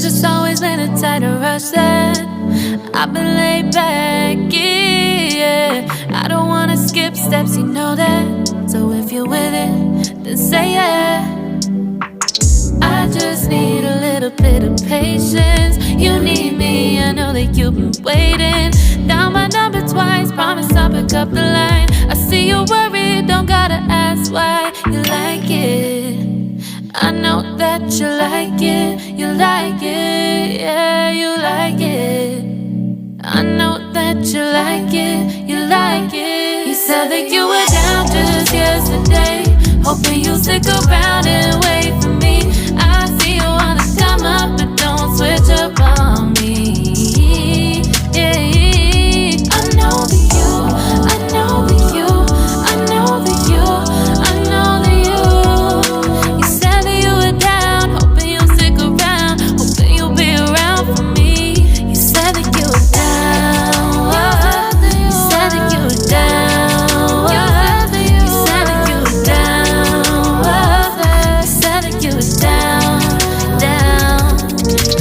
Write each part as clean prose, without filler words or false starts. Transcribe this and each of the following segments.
just always been a type to rush that. I've been laid back, yeah. I don't wanna skip steps, you know that. So if you're with it, then say yeah. I just need a little bit of patience. You need me, I know that you've been waiting. Down my number twice, promise I'll pick up the line. I see you're worried, don't gotta ask why. You like it, I know that you like it. You like it, yeah, you like it. I know that you like it, you like it. You said that you were down just yesterday, hoping you'll stick around and wait for me. I see you wanna come up, but don't switch up on me. Yeah, I know that you, I know that you, I know that you, I know that you. You said that you were down, hoping you'll stick around, hoping you'll be around for me. You said that you were down, you said that you were down, you said that you were down, you said that you were down, down.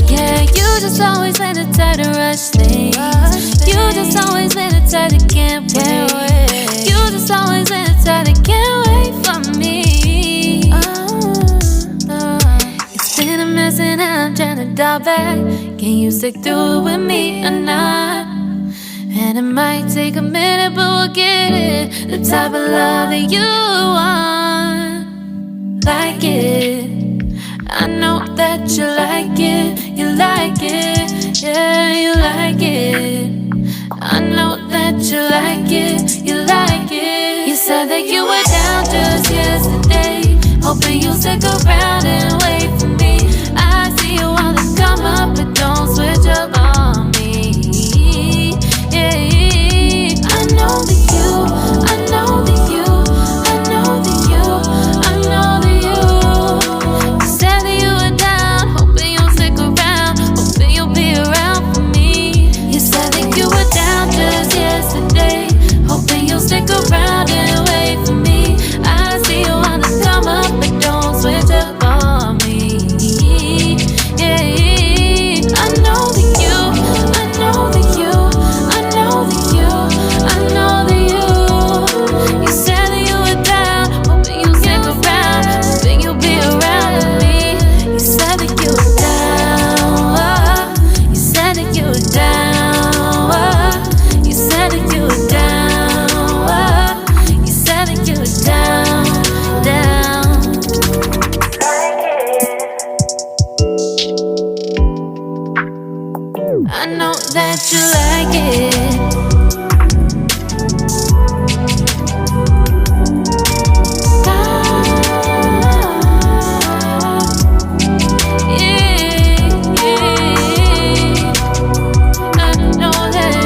Yeah, you just always been the type to rush things. You just always been the type that can't wait. You just always been the type that can't wait for me. It's been a mess and I'm trying to dial back. Can you stick through it with me or not? And it might take a minute, but we'll get it. The type of love that you want, like it. I know that you like it, you like it, yeah, you like it. I know that you like it, you like it. You said that you were down just yesterday, hoping you'll stick around and wait for me. I see you wanna come up, but don't switch up on me. Yeah, I know that you, I know that you, I know that you, I know that you. You said that you were down, hoping you'll stick around, hoping you'll be around for me. You said that you were down just yesterday, hoping you'll stick around and wait for me. I see you wanna come up, but don't switch up on me. Yeah, I know that you, I know that you, I know that you, I know that you. You said that you were down, hoping you'll stick around, hoping you'll be around with me. You said that you were down, you said that you were down, you said that you were down, you said that you were down, down. I know that you like it. I know that.